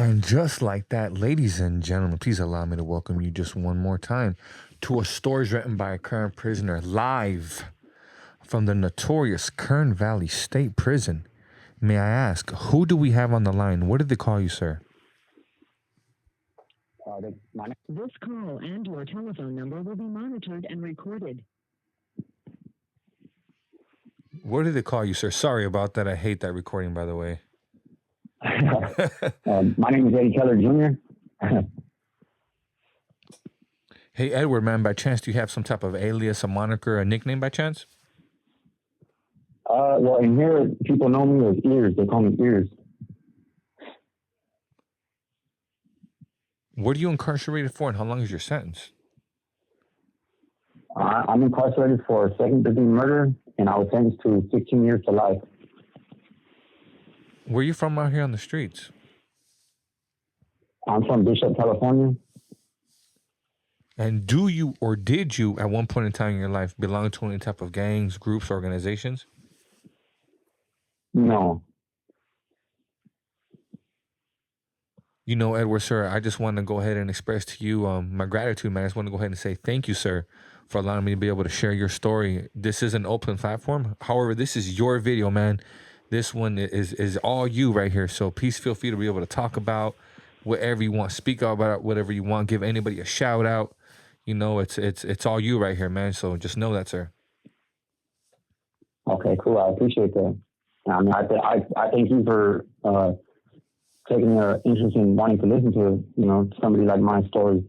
And just like that, ladies and gentlemen, please allow me to welcome you just one more time to a stories written by a current prisoner live from the notorious Kern Valley State Prison. May I ask, who do we have on the line? What did they call you, sir? This call and your telephone number will be monitored and recorded. What did they call you, sir? Sorry about that. I hate that recording, by the way. My name is Edward Keller Jr. Hey, Edward, man, by chance, do you have some type of alias, a moniker, a nickname by chance? Well, in here, people know me as Ears. They call me Ears. What are you incarcerated for, and how long is your sentence? I'm incarcerated for second-degree murder, and I was sentenced to 16 years to life. Where are you from out here on the streets? I'm from Bishop, California. And do you or did you, at one point in time in your life, belong to any type of gangs, groups, organizations? No. You know, Edward, sir, I just want to go ahead and express to you my gratitude, man. I just want to go ahead and say thank you, sir, for allowing me to be able to share your story. This is an open platform. However, this is your video, man. This one is all you right here. So please feel free to be able to talk about whatever you want, speak about whatever you want, give anybody a shout out. You know, it's all you right here, man. So just know that, sir. Okay, cool. I appreciate that. I mean, I thank you for taking an interest in wanting to listen to, you know, somebody like my story.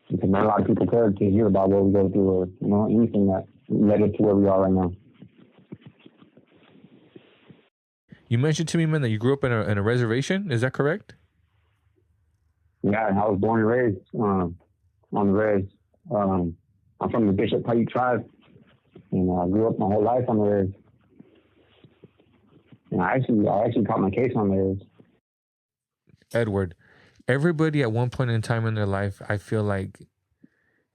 Because not a lot of people care to hear about what we go through or, you know, anything that led us to where we are right now. You mentioned to me, man, that you grew up in a reservation. Is that correct? Yeah, I was born and raised on the res. I'm from the Bishop Paiute tribe, and I grew up my whole life on the res. And I actually caught my case on the res. Edward, everybody at one point in time in their life, I feel like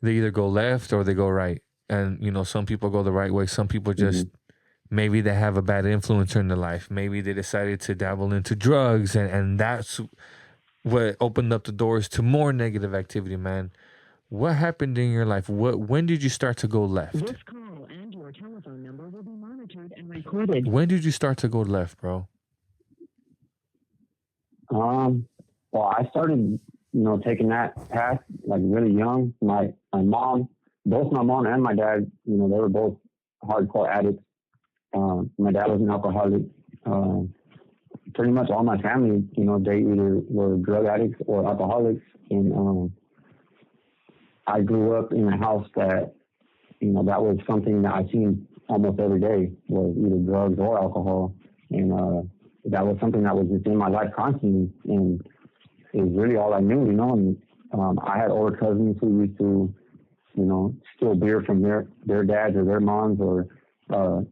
they either go left or they go right. And, you know, some people go the right way. Some people just, maybe they have a bad influencer in their life. Maybe they decided to dabble into drugs, and that's what opened up the doors to more negative activity, man. What happened in your life? When did you start to go left? This call and your telephone number will be monitored and recorded. When did you start to go left, bro? Well, I started, you know, taking that path like really young. My mom, both my mom and my dad, you know, they were both hardcore addicts. My dad was an alcoholic. Pretty much all my family, you know, they either were drug addicts or alcoholics. And I grew up in a house that, you know, that was something that I seen almost every day, was either drugs or alcohol. And that was something that was just in my life constantly. And it was really all I knew, you know. And I had older cousins who used to, you know, steal beer from their dads or their moms or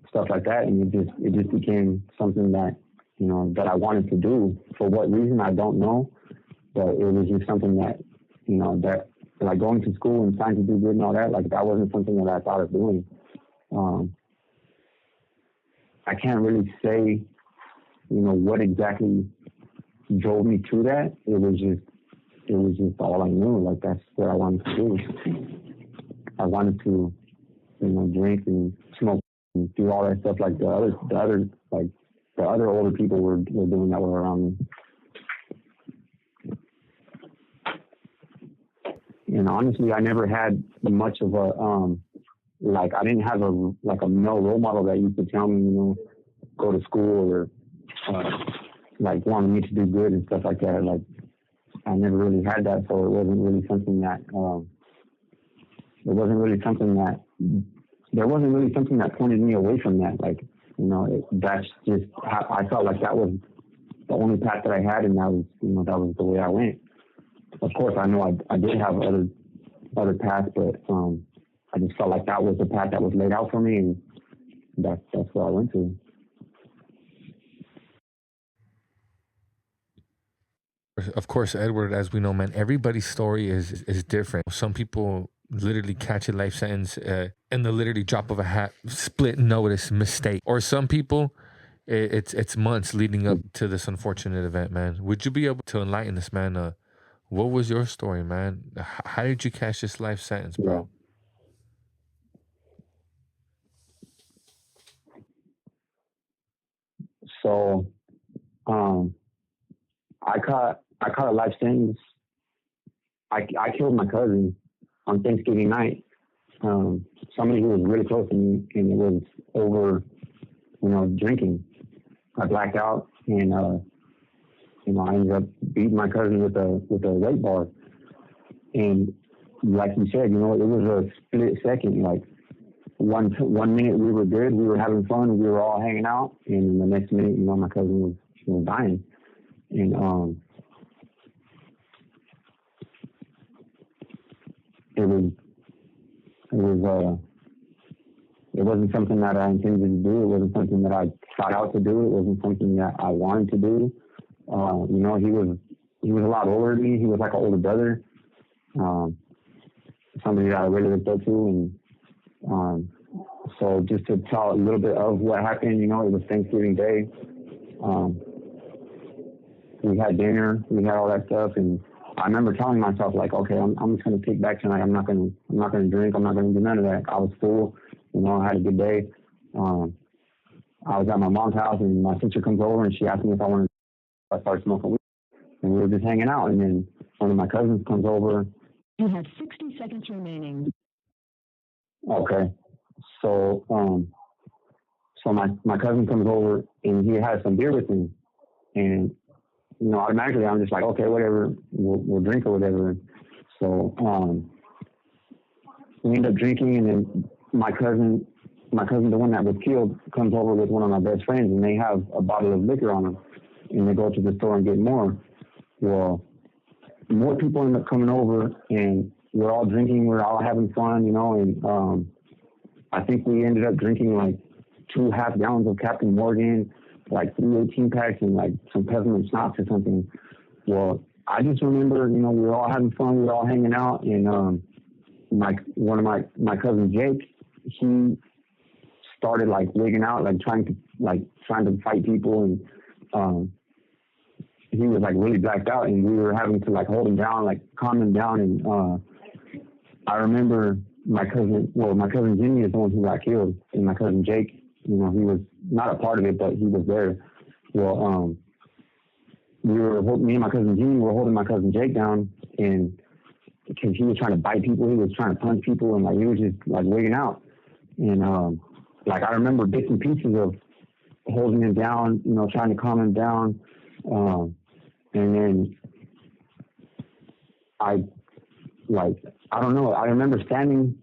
stuff like that. And it just became something that, you know, that I wanted to do. For what reason, I don't know. But it was just something that, you know, that like going to school and trying to do good and all that, like that wasn't something that I thought of doing. I can't really say, you know, what exactly drove me to that. It was just all I knew. Like that's what I wanted to do. I wanted to, you know, drink and smoke and do all that stuff like the other older people were doing that were around me. And honestly, I never had much of a like I didn't have a male role model that used to tell me, you know, go to school or like wanted me to do good and stuff like that. Like I never really had that, so it wasn't really something that pointed me away from that. Like, you know, that's just I felt like that was the only path that I had, and that was, you know, that was the way I went. Of course, I know I did have other paths, but I just felt like that was the path that was laid out for me, and that's where I went to. Of course, Edward, as we know, man, everybody's story is different. Some people literally catch a life sentence in the literally drop of a hat, split notice, mistake. Or some people, It's months leading up to this unfortunate event, man. Would you be able to enlighten us, man? What was your story, man? How did you catch this life sentence, Yeah. bro? So, um, I caught a life sentence. I killed my cousin on Thanksgiving night. Somebody who was really close to me, and it was over, drinking. I blacked out, and I ended up beating my cousin with a weight bar. And like you said, it was a split second. Like one minute we were good, we were having fun, we were all hanging out, and the next minute, my cousin was dying. And it was it was it wasn't something that I intended to do. It wasn't something that I sought out to do. It wasn't something that I wanted to do. He was a lot older than me. He was like an older brother, somebody that I really looked up to. And so just to tell a little bit of what happened, it was Thanksgiving Day. We had dinner, we had all that stuff, and I remember telling myself like, okay, I'm just gonna kick back tonight. I'm not gonna drink. I'm not gonna do none of that. I was full, I had a good day. I was at my mom's house, and my sister comes over and she asked me if I wanted. I started smoking weed, and we were just hanging out. And then one of my cousins comes over. You have 60 seconds remaining. Okay, so my cousin comes over and he has some beer with me, and automatically I'm just like, okay, whatever, we'll drink or whatever. So we end up drinking, and then my cousin, the one that was killed, comes over with one of my best friends, and they have a bottle of liquor on them, and they go to the store and get more. Well, more people end up coming over, and we're all drinking, we're all having fun, and I think we ended up drinking like 2.5 gallons of Captain Morgan, like 3 18-packs, and like some peppermint schnapps or something. Well, I just remember, we were all having fun, we were all hanging out, and one of my cousin Jake, he started like wigging out, like trying to fight people, and he was like really blacked out, and we were having to like hold him down, like calm him down. And I remember my cousin Jimmy is the one who got killed, and my cousin Jake, he was not a part of it, but he was there. Well, me and my cousin Jimmy were holding my cousin Jake down, and because he was trying to bite people, he was trying to punch people, and like he was just like wigging out. And like I remember bits and pieces of holding him down, trying to calm him down. And then I don't know. I remember standing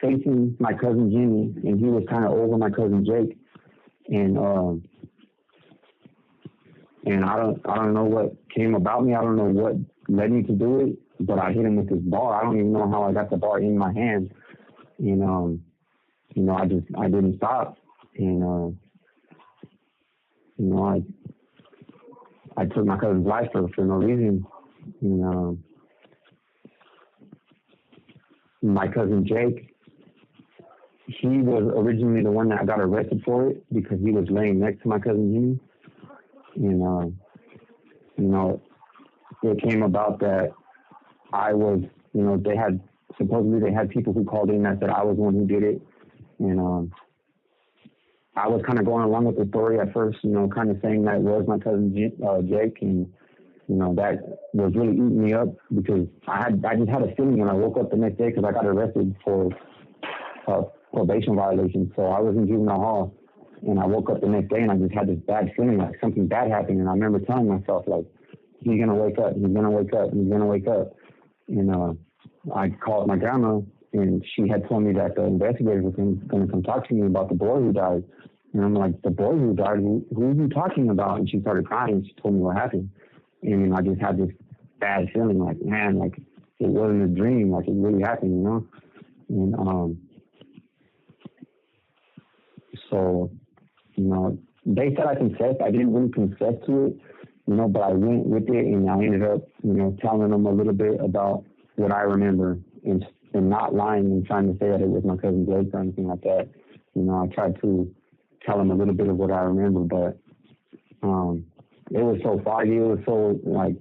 facing my cousin Jimmy, and he was kind of over my cousin Jake, and I don't know what came about me. I don't know what led me to do it, but I hit him with this bar. I don't even know how I got the bar in my hand, and I didn't stop, and I took my cousin's life for no reason. And my cousin Jake, he was originally the one that got arrested for it because he was laying next to my cousin Jimmy. And it came about that I was, they had people who called in that said I was the one who did it. And I was kind of going along with the story at first, kind of saying that it was my cousin Jake, and that was really eating me up because I just had a feeling when I woke up the next day because I got arrested for probation violation. So I was in juvenile hall, and I woke up the next day and I just had this bad feeling like something bad happened. And I remember telling myself like, he's gonna wake up, he's gonna wake up, he's gonna wake up. And I called my grandma, and she had told me that the investigators were going to come talk to me about the boy who died. And I'm like, the boy who died? Who are you talking about? And she started crying, and she told me what happened. And I just had this bad feeling, like, man, like it wasn't a dream, like it really happened, And so, they said I confessed. I didn't really confess to it, but I went with it, and I ended up, telling them a little bit about what I remember, and not lying and trying to say that it was my cousin Blake or anything like that. I tried to tell them a little bit of what I remember, but it was so foggy. It was so like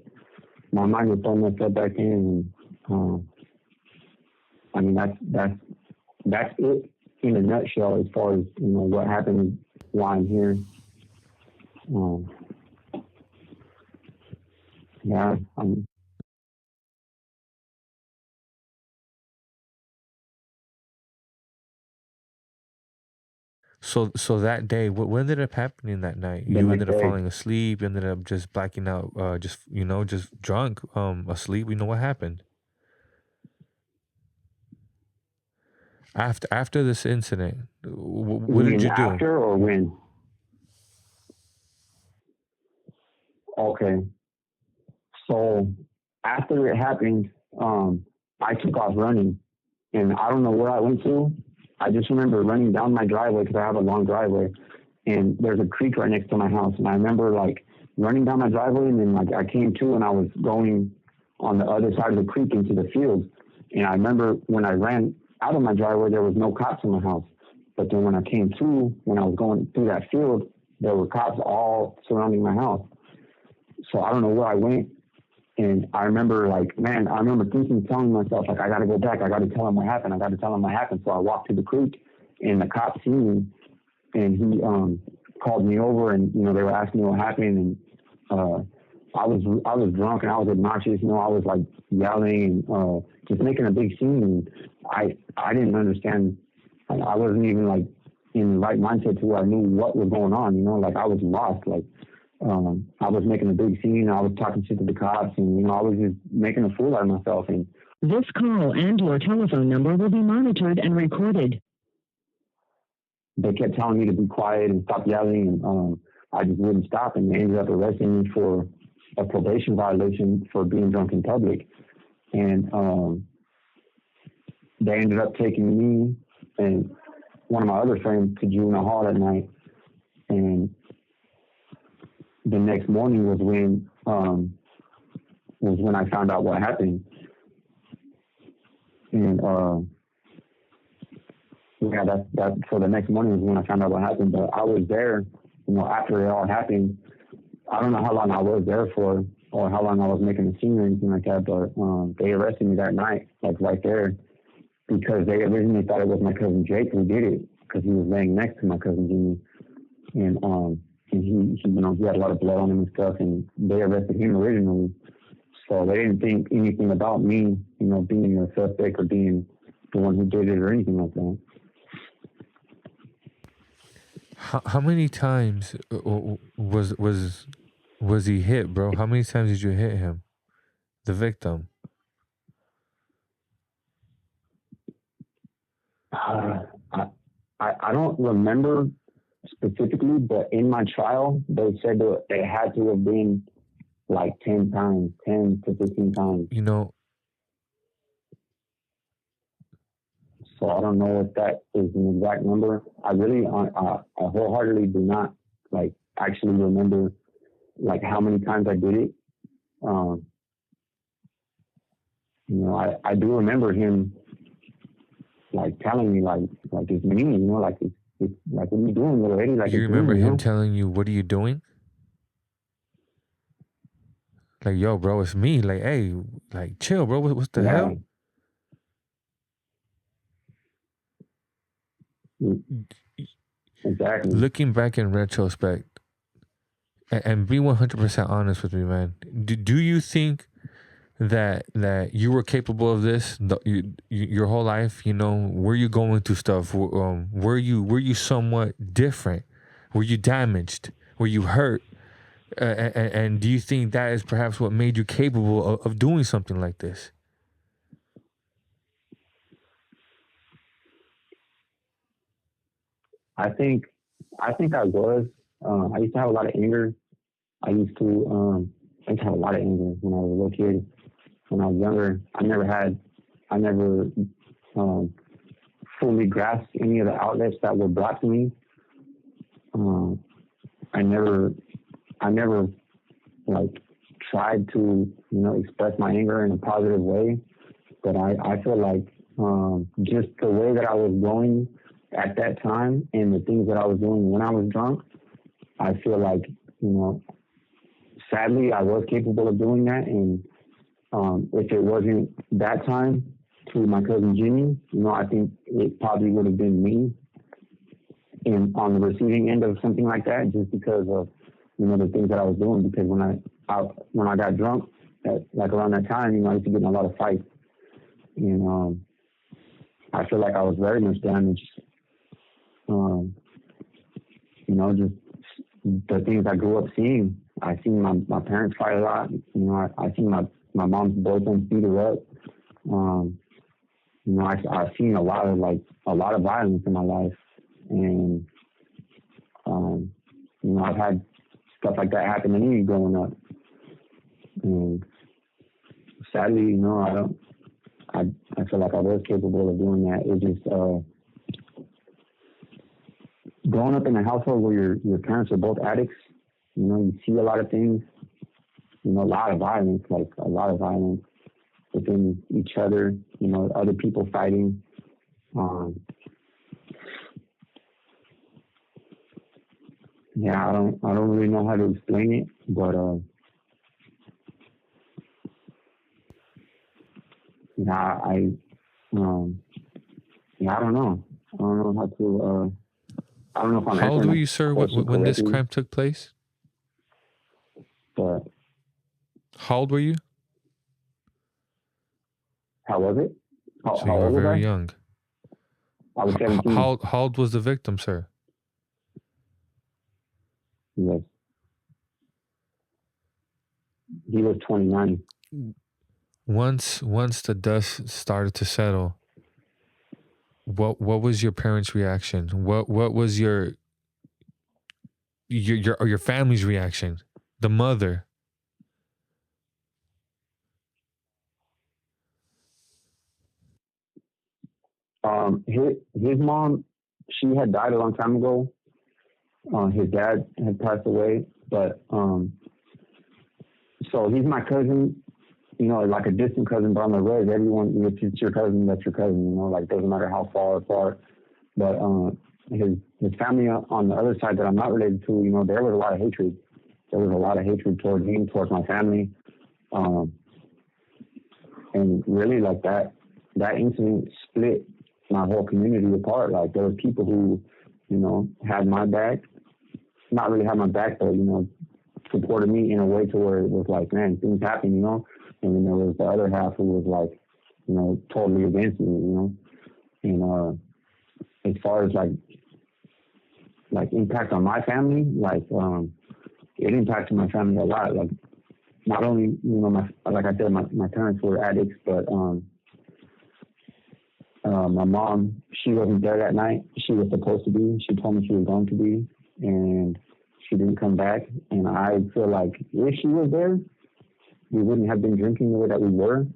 my mind was so messed up back then. And I mean, that's it in a nutshell as far as what happened while I'm here. Yeah. So that day, what ended up happening that night? The You next ended up day, falling asleep. You ended up just blacking out. Just just drunk. Asleep. What happened after this incident? you What did mean you do? after or when? Okay. So after it happened, I took off running, and I don't know where I went to. I just remember running down my driveway because I have a long driveway, and there's a creek right next to my house. And I remember like running down my driveway, and then like I came to, and I was going on the other side of the creek into the field. And I remember when I ran out of my driveway, there was no cops in my house. But then when I came through, when I was going through that field, there were cops all surrounding my house. So I don't know where I went. And I remember I remember telling myself, like, I got to go back. I got to tell him what happened. I got to tell him what happened. So I walked to the creek, and the cop seen me, and he called me over, and, they were asking me what happened. And I was drunk, and I was obnoxious. I was like yelling and just making a big scene. And I didn't understand. I wasn't even like in the right mindset to where I knew what was going on. Like I was lost. Like I was making a big scene. I was talking shit to the cops, and I was just making a fool out of myself. And This call and your telephone number will be monitored and recorded. they kept telling me to be quiet and stop yelling, and I just wouldn't stop. And they ended up arresting me for a probation violation for being drunk in public. And they ended up taking me and one of my other friends to juvenile hall that night. And the next morning was when I found out what happened. And yeah, that so the next morning was when I found out what happened. But I was there, after it all happened. I don't know how long I was there for, or how long I was making a scene or anything like that. But they arrested me that night, like right there, because they originally thought it was my cousin Jake who did it, because he was laying next to my cousin Jimmy, and he had a lot of blood on him and stuff, and they arrested him originally. So they didn't think anything about me, being a suspect or being the one who did it or anything like that. How many times was he hit, bro? How many times did you hit him, the victim? I don't remember specifically, but in my trial, they said that it had to have been like 10 times, 10 to 15 times. So I don't know if that is an exact number. I really, I wholeheartedly do not like actually remember like how many times I did it. I do remember him like telling me like it's me, like it's like, what are you doing, little lady? Like You it's remember me, him telling you, "What are you doing?" Like, yo, bro, it's me. Like, hey, like, chill, bro. What's the hell? Exactly. Looking back in retrospect, and be 100% honest with me, man. Do you think that you were capable of this your whole life? Were you going through stuff? Were you somewhat different? Were you damaged? Were you hurt? And do you think that is perhaps what made you capable of doing something like this? I think I was. I used to have a lot of anger. I used to have a lot of anger when I was a little kid. When I was younger, I never fully grasped any of the outlets that were brought to me. I never like tried to, express my anger in a positive way. But I feel like just the way that I was going at that time and the things that I was doing when I was drunk, I feel like, sadly, I was capable of doing that. And if it wasn't that time to my cousin Jimmy, I think it probably would have been me on the receiving end of something like that, just because of, the things that I was doing. Because when I got drunk, like around that time, I used to get in a lot of fights. And I feel like I was very much damaged. Just the things I grew up seeing. I seen my parents fight a lot. I seen my mom's boyfriend beat her up. I've seen a lot of violence in my life, and I've had stuff like that happen to me growing up. And sadly, I feel like I was capable of doing that. It just growing up in a household where your parents are both addicts. You see a lot of things. A lot of violence, within each other. Other people fighting. I don't really know how to explain it, but I don't know. I don't know how to. I don't know if I'm How old were answering you, the sir, question when this correctly, crime took place? but How old were you? how was it? So How you were old was very I? young. I was 17. How old was the victim, sir? Yes. He was 29. Once the dust started to settle, what was your parents' reaction? What was your family's reaction? The mother. His mom, she had died a long time ago. His dad had passed away, but so he's my cousin. Like a distant cousin, but on the road, everyone, if it's your cousin, that's your cousin. Doesn't matter how far apart. But his family on the other side that I'm not related to, there was a lot of hatred. There was a lot of hatred towards me, towards my family, and really that incident split my whole community apart. Like there were people who, had my back, not really had my back, but supported me in a way to where it was like, man, things happen, and then there was the other half who was like, totally against me, and as far as like impact on my family, it impacted my family a lot. Like not only, like I said, my parents were addicts, but my mom, she wasn't there that night. She was supposed to be. She told me she was going to be, and she didn't come back. And I feel like if she was there, we wouldn't have been drinking the way that we were.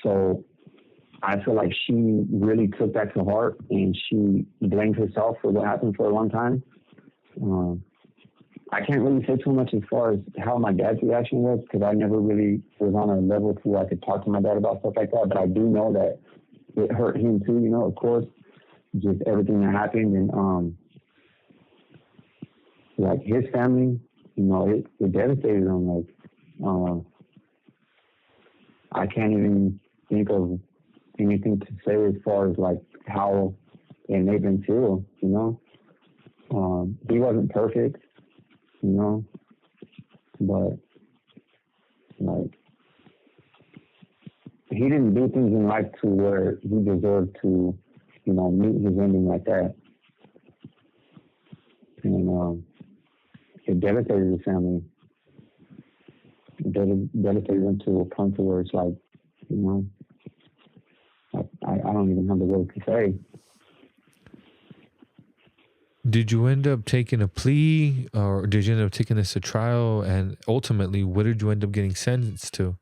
So I feel like she really took that to heart, and she blamed herself for what happened for a long time. I can't really say too much as far as how my dad's reaction was, because I never really was on a level to where I could talk to my dad about stuff like that. But I do know that it hurt him too, of course, just everything that happened. And like his family, it devastated him. I can't even think of anything to say as far as like how it made them feel, He wasn't perfect, but like he didn't do things in life to where he deserved to, meet his ending like that. And it devastated his family. It devastated them to a point to where it's like, I don't even have the words to say. Did you end up taking a plea, or did you end up taking this to trial? And ultimately, what did you end up getting sentenced to?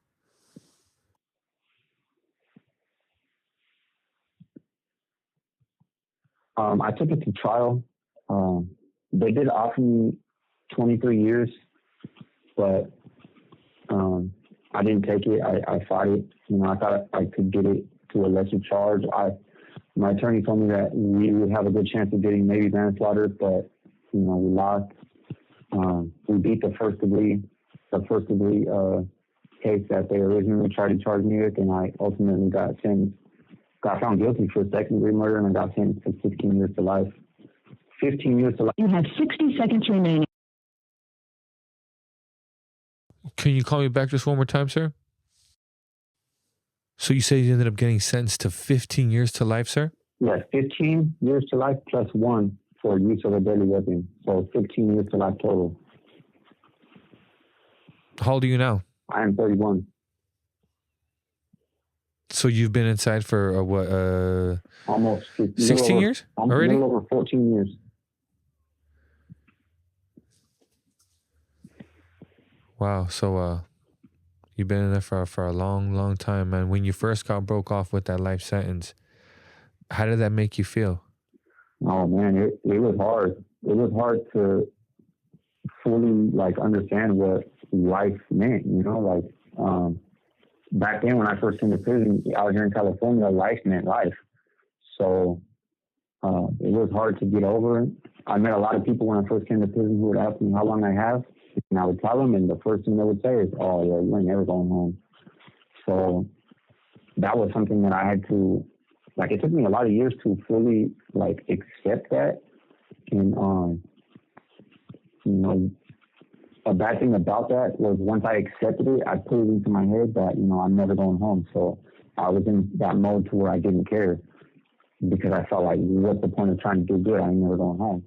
I took it to trial. They did offer me 23 years, but I didn't take it. I fought it. I thought I could get it to a lesser charge. My attorney told me that we would have a good chance of getting maybe manslaughter, but we lost. We beat the first degree case that they originally tried to charge me with, and I ultimately got found guilty for second degree murder, and I got sentenced to 16 years to life. 15 years to life. You have 60 seconds remaining. Can you call me back just one more time, sir? So you say you ended up getting sentenced to 15 years to life, sir? Yes, 15 years to life plus 1 for use of a deadly weapon. So 15 years to life total. How old are you now? I am 31. So you've been inside for what? Almost 16 years already? A little over 14 years. Wow. So you've been in there for a long, long time, man. When you first got broke off with that life sentence, how did that make you feel? Oh man, it was hard. It was hard to fully understand what life meant. Back then when I first came to prison out here in California, life meant life. So it was hard to get over it. I met a lot of people when I first came to prison who would ask me how long I have, and I would tell them, and the first thing they would say is, "Oh yeah, you ain't never going home." So that was something that I had to, it took me a lot of years to fully accept that. And a bad thing about that was once I accepted it, I put it into my head that I'm never going home. So I was in that mode to where I didn't care, because I felt like, what's the point of trying to do good? I ain't never going home.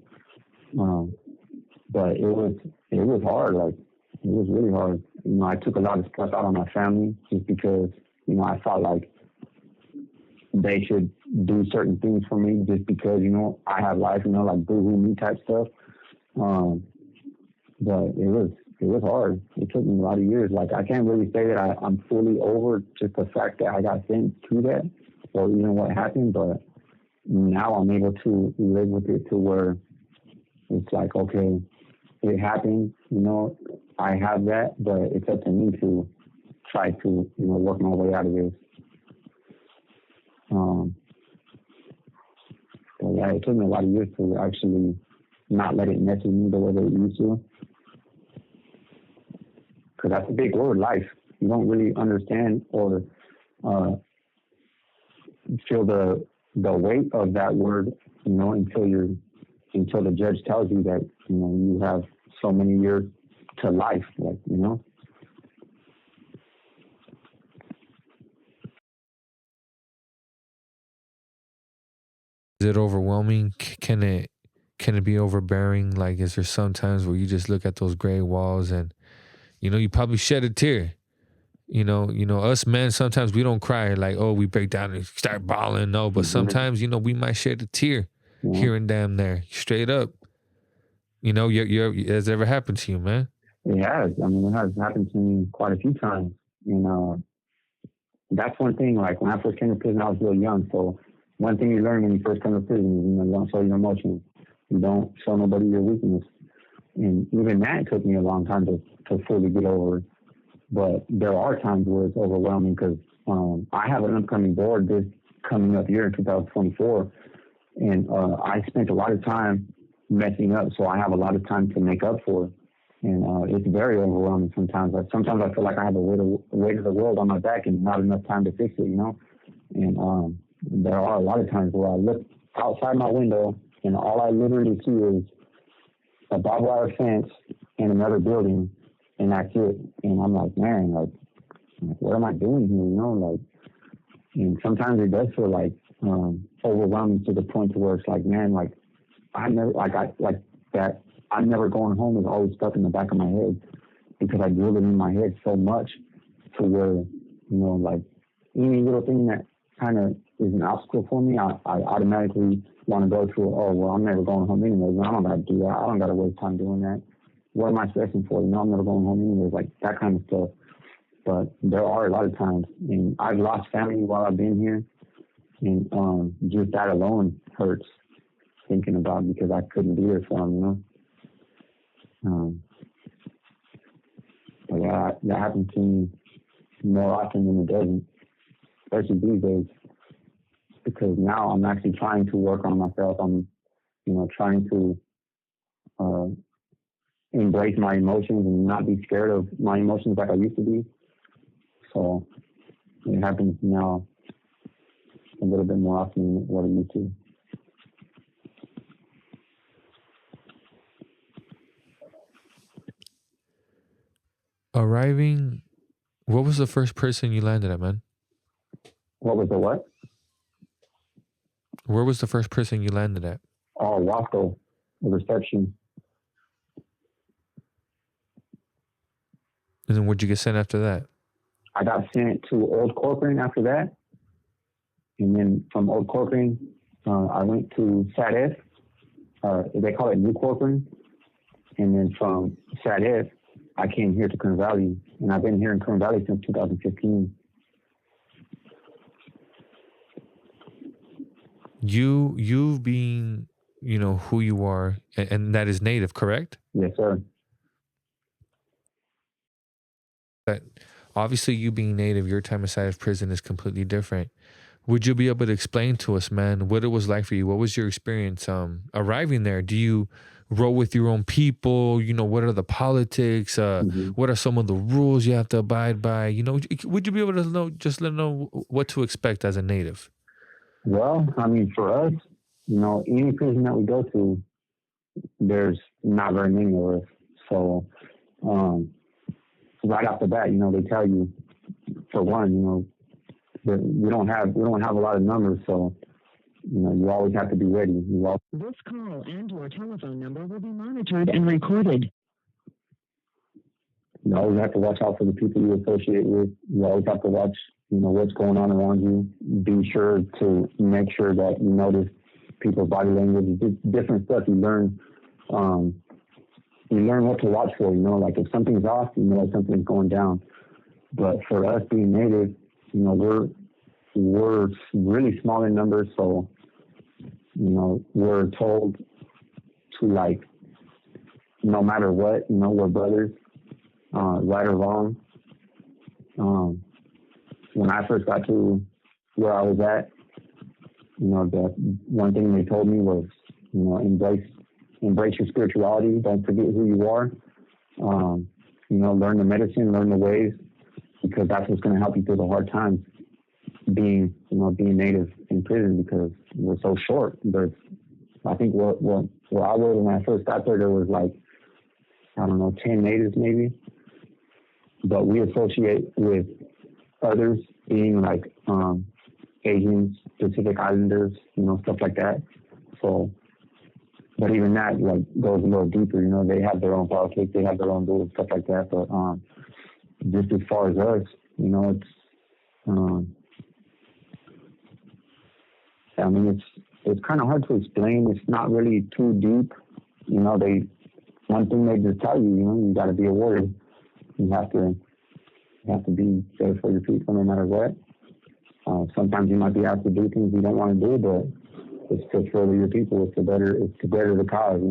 But it was hard. It was really hard. I took a lot of stress out on my family just because I felt like they should do certain things for me just because I have life, boo-hoo me type stuff. But it was hard. It took me a lot of years. I can't really say that I'm fully over just the fact that I got sentenced to that or even what happened, but now I'm able to live with it to where it's okay, it happened, I have that, but it's up to me to try to, work my way out of this. But yeah, it took me a lot of years to actually not let it mess with me the way that it used to. Because that's a big word, life. You don't really understand or feel the weight of that word, until the judge tells you that, you have so many years to life, Is it overwhelming? Can it be overbearing? Is there some times where you just look at those gray walls and you probably shed a tear? Us men, sometimes we don't cry we break down and start bawling. No, but sometimes we might shed a tear here and damn there, straight up. Has it ever happened to you, man? It has. It has happened to me quite a few times. That's one thing. When I first came to prison, I was real young. So one thing you learn when you first come to prison is, you don't show your emotions. You don't show nobody your weakness. And even that took me a long time to fully get over. But there are times where it's overwhelming because I have an upcoming board this coming up year in 2024. And I spent a lot of time messing up, so I have a lot of time to make up for it. And it's very overwhelming sometimes. Sometimes I feel like I have the weight of the world on my back and not enough time to fix it, And there are a lot of times where I look outside my window and all I literally see is a barbed wire fence and another building, and that's it. And I'm like, man, what am I doing here, And sometimes it does feel overwhelming to the point to where it's man, I'm never going home is always stuck in the back of my head because I drill it in my head so much to where, any little thing that kind of is an obstacle for me, I automatically want to go through, oh, well, I'm never going home anyways. I don't got to do that. I don't got to waste time doing that. What am I stressing for? I'm never going home anyways, that kind of stuff. But there are a lot of times, and I've lost family while I've been here, and just that alone hurts thinking about because I couldn't be there for them, But yeah, that happens to me more often than it doesn't, especially these days. because now I'm actually trying to work on myself. I'm, trying to embrace my emotions and not be scared of my emotions like I used to be. So it happens now a little bit more often than what it used to. Arriving, what was the first person you landed at, man? What was the what? Where was the first person you landed at? Oh, Wasco, the reception. And then where'd you get sent after that? I got sent to Old Corcoran after that. And then from Old Corcoran, I went to Sat F. They call it New Corcoran. And then from Sat F, I came here to Kern Valley. And I've been here in Kern Valley since 2015. You being, who you are, and that is Native, correct? Yes, sir. That obviously you being Native, your time inside of prison is completely different. Would you be able to explain to us, man, what it was like for you? What was your experience arriving there? Do you roll with your own people? What are the politics? What are some of the rules you have to abide by? Would you be able to let them know what to expect as a Native? Well, I mean, for us, any prison that we go to, there's not very many of us. So, right off the bat, they tell you, for one, that we don't have a lot of numbers, so you always have to be ready. This call and your telephone number will be monitored and recorded. You always have to watch out for the people you associate with. You always have to watch, what's going on around you. Be sure to make sure that you notice people's body language, different stuff. You learn what to watch for. Like if something's off, something's going down. But for us being Native, we're really small in numbers, so we're told to, like, no matter what, we're brothers, right or wrong. When I first got to where I was at, the one thing they told me was, embrace your spirituality. Don't forget who you are. Learn the medicine, learn the ways, because that's what's going to help you through the hard times. Being Native in prison, because we're so short. There's, I think where I was when I first got there was like, 10 Natives maybe. But we associate with others being like Asians, Pacific Islanders, stuff like that. So, but even that like goes a little deeper. They have their own politics, they have their own rules, stuff like that. But just as far as us, it's it's kind of hard to explain. It's not really too deep. One thing they just tell you, you got to be a warrior. You have to be there for your people no matter what. Sometimes you might be asked to do things you don't want to do, but it's to further your people. It's to better the cause.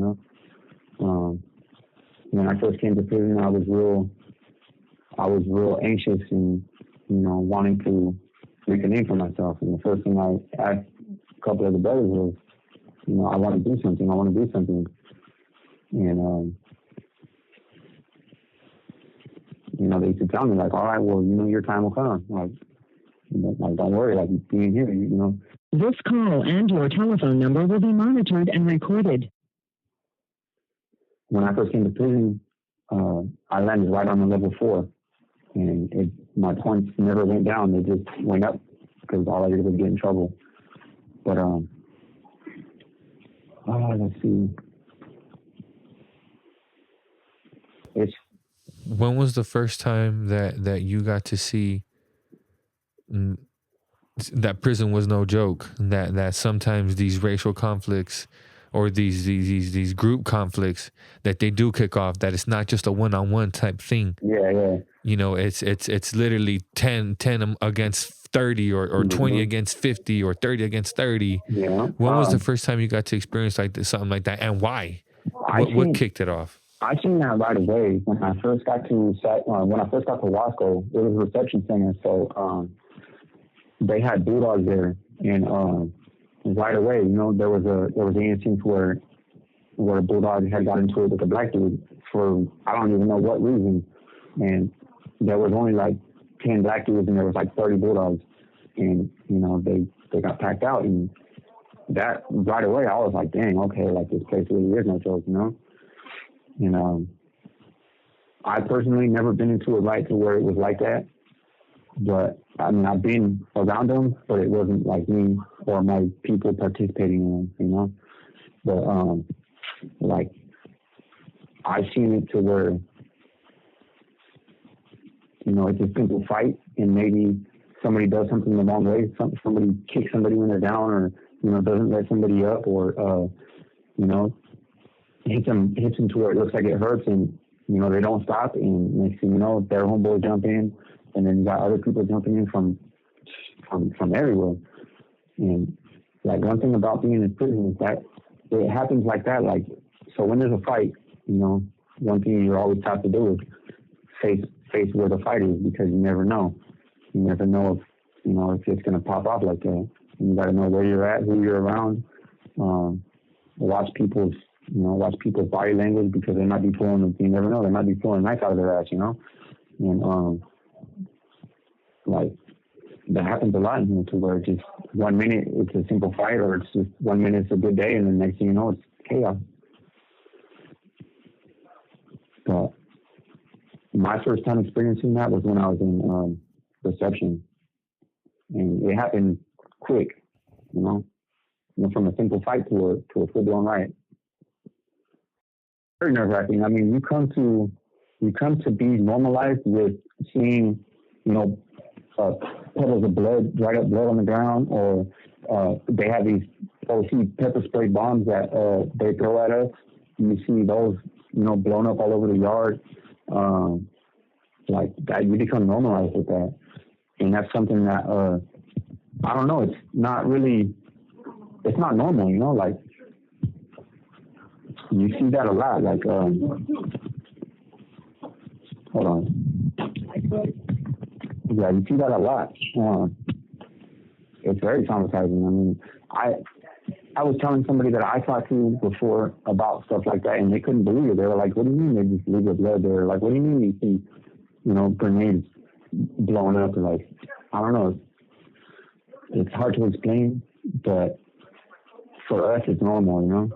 When I first came to prison, I was real anxious and wanting to make a name for myself. And the first thing I asked a couple of the brothers was, I want to do something. And they used to tell me like, all right, well, your time will come. Like don't worry, like being here, This call and your telephone number will be monitored and recorded. When I first came to prison, I landed right on the level 4, and my points never went down; they just went up because all I did was get in trouble. But let's see. When was the first time that you got to see that prison was no joke? That sometimes these racial conflicts or these group conflicts that they do kick off, that it's not just a one-on-one type thing. Yeah. It's literally 10 against 30 or 20 against 50 or 30 against 30. Yeah. When was the first time you got to experience something like that, and why? What kicked it off? I seen that right away when I first got to Wasco. It was a reception center, so they had bulldogs there, And right away, there was an instance where a bulldog had got into it with a black dude for I don't even know what reason, and there was only like 10 black dudes and there was like 30 bulldogs, and they got packed out, and that right away I was like, dang, okay, like this place really is no joke, And I personally never been into a fight to where it was like that, but I mean I've been around them, but it wasn't like me or my people participating in them, But like I've seen it to where it's a simple fight, and maybe somebody does something the wrong way. Somebody kicks somebody when they're down, or doesn't let somebody up, or hits them to where it looks like it hurts, and they don't stop, and next thing you know, their homeboys jump in, and then you got other people jumping in from everywhere. And like one thing about being in prison is that it happens like that. Like, so when there's a fight, one thing you're always taught to do is face where the fight is, because you never know. You never know if it's going to pop off like that. You got to know where you're at, who you're around. Watch people's body language, because they might be pulling. You never know, they might be pulling a knife out of their ass. And like that happens a lot in here, to where just 1 minute it's a simple fight, or it's just 1 minute it's a good day, and then next thing you know, it's chaos. But my first time experiencing that was when I was in reception, and it happened quick, from a simple fight to a full blown riot. Very nerve wracking. I mean, you come to be normalized with seeing, puddles of blood, dried up blood on the ground, or they have these OC pepper spray bombs that they throw at us. You see those, blown up all over the yard. Like that, you become normalized with that, and that's something that I don't know. It's not normal, Like you see that a lot. Like hold on. Yeah, you see that a lot. It's very traumatizing. I mean, I was telling somebody that I talked to before about stuff like that, and they couldn't believe it. They were like, "What do you mean they just leave the blood there?" Like, "What do you mean you see, grenades blowing up?" Like, I don't know. It's hard to explain, but for us, it's normal,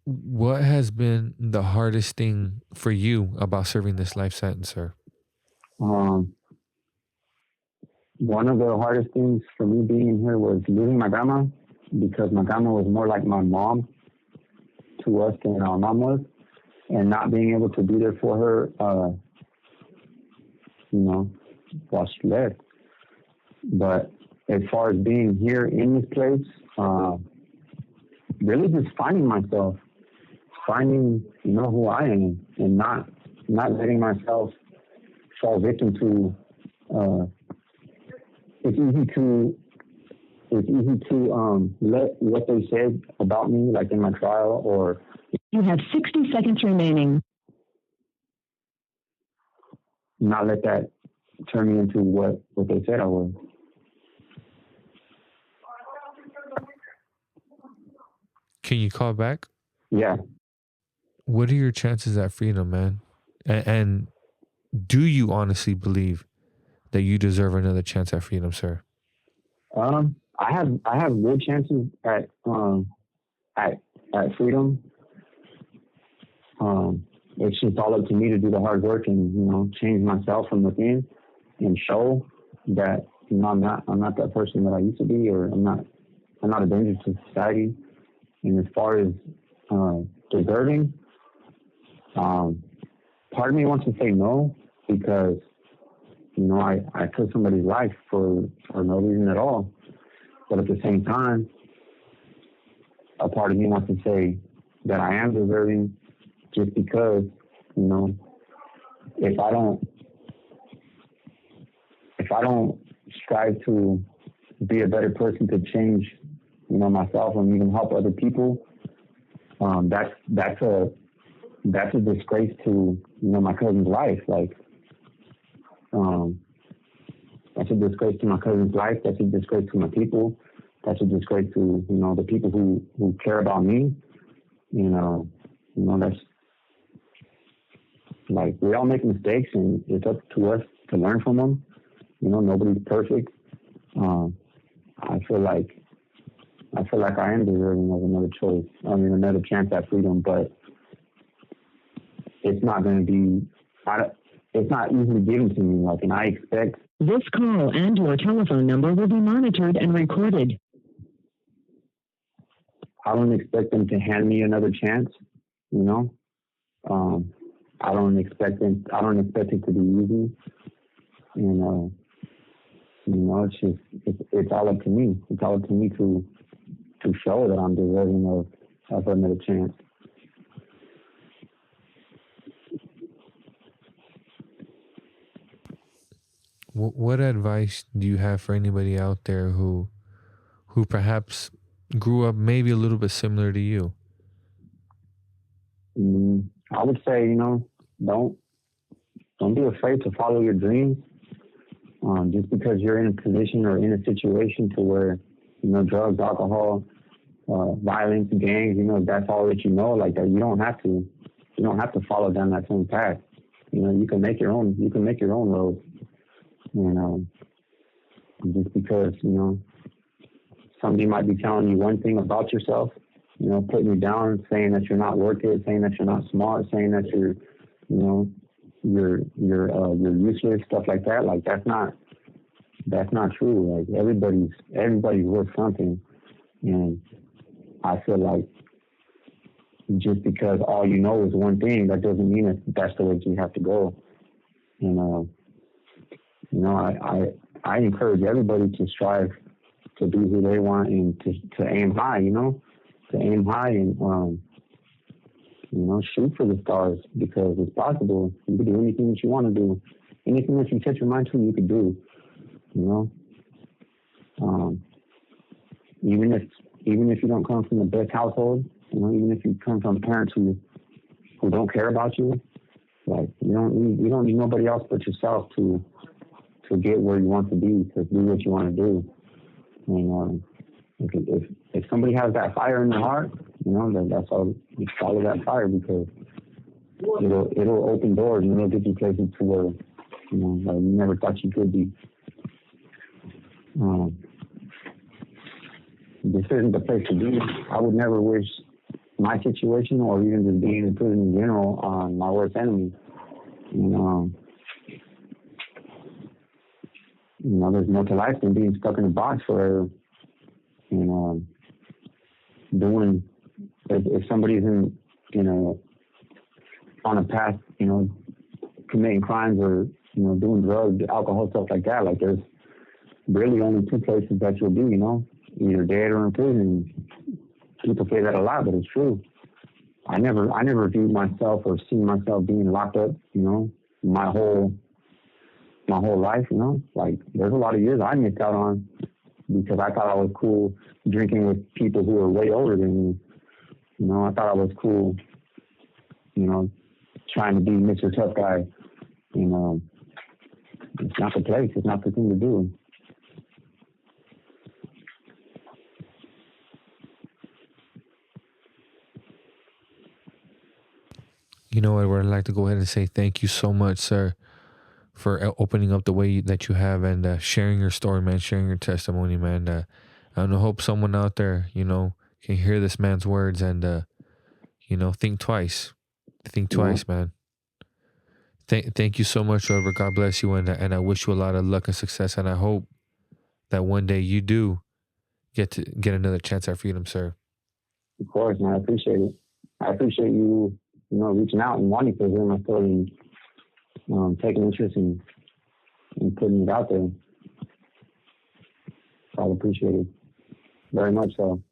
What has been the hardest thing for you about serving this life sentence, sir? One of the hardest things for me being in here was losing my grandma, because my grandma was more like my mom to us than our mom was, and not being able to be there for her, while she left. But as far as being here in this place, really just finding myself, finding, who I am, and not letting myself fall victim to, it's easy to let what they said about me, like in my trial, or You have 60 seconds remaining. not let that turn me into what they said I was. Can you call back? Yeah. What are your chances at freedom, man? And do you honestly believe that you deserve another chance at freedom, sir? I have good chances at freedom. It's just all up to me to do the hard work and change myself from within, and show that I'm not that person that I used to be, or I'm not a danger to society. And as far as deserving, part of me wants to say no, because I took somebody's life for no reason at all. But at the same time, a part of me wants to say that I am deserving, just because, if I don't strive to be a better person, to change, myself, and even help other people, that's that's a disgrace to, my cousin's life. Like, that's a disgrace to my cousin's life. That's a disgrace to my people. That's a disgrace to, the people who care about me. That's like, we all make mistakes, and it's up to us to learn from them. Nobody's perfect. I feel like I am deserving of another choice. Another chance at freedom, but it's not going to be. It's not easily given to me. Like, and I expect. This call and your telephone number will be monitored and recorded. I don't expect them to hand me another chance. I don't expect it. I don't expect it to be easy. It's just it's all up to me. It's all up to me to show that I'm deserving of another chance. What advice do you have for anybody out there who perhaps grew up maybe a little bit similar to you? I would say, don't be afraid to follow your dreams. Just because you're in a position or in a situation to where, drugs, alcohol, violence, gangs, that's all that like that. You don't have to follow down that same path. You can make your own road. Just because, somebody might be telling you one thing about yourself, putting you down, saying that you're not worth it, saying that you're not smart, saying that you're useless, stuff like that. Like, that's not true. Like, everybody's worth something. And I feel like just because all you know is one thing, that doesn't mean that that's the way you have to go. And I encourage everybody to strive to be who they want and to aim high, to aim high and, shoot for the stars, because it's possible. You can do anything that you want to do. Anything that you set your mind to, you can do, even if you don't come from the best household, even if you come from parents who don't care about you, like, you don't need nobody else but yourself to get where you want to be, to do what you want to do. And if somebody has that fire in their heart, then that's all. You follow that fire, because it'll open doors, and it'll get you places to where like you never thought you could be. This isn't the place to be. I would never wish my situation, or even just being in prison in general, on my worst enemy. There's more to life than being stuck in a box forever. Doing, if somebody's on a path, committing crimes or, doing drugs, alcohol, stuff like that, like, there's really only two places that you'll be, either dead or in prison. People say that a lot, but it's true. I never viewed myself or seen myself being locked up, my whole life, like, there's a lot of years I missed out on because I thought I was cool drinking with people who were way older than me. I thought I was cool, trying to be Mr. Tough Guy. It's not the place. It's not the thing to do. Edward, I'd like to go ahead and say thank you so much, sir, for opening up the way that you have, and sharing your story, man, sharing your testimony, man. I hope someone out there, can hear this man's words and, think twice. Think twice, man. Thank you so much, Edward. God bless you, and I wish you a lot of luck and success, and I hope that one day you do get another chance at freedom, sir. Of course, man. I appreciate it. I appreciate you, reaching out and wanting to hear my story and taking interest in putting it out there. I appreciate it very much so.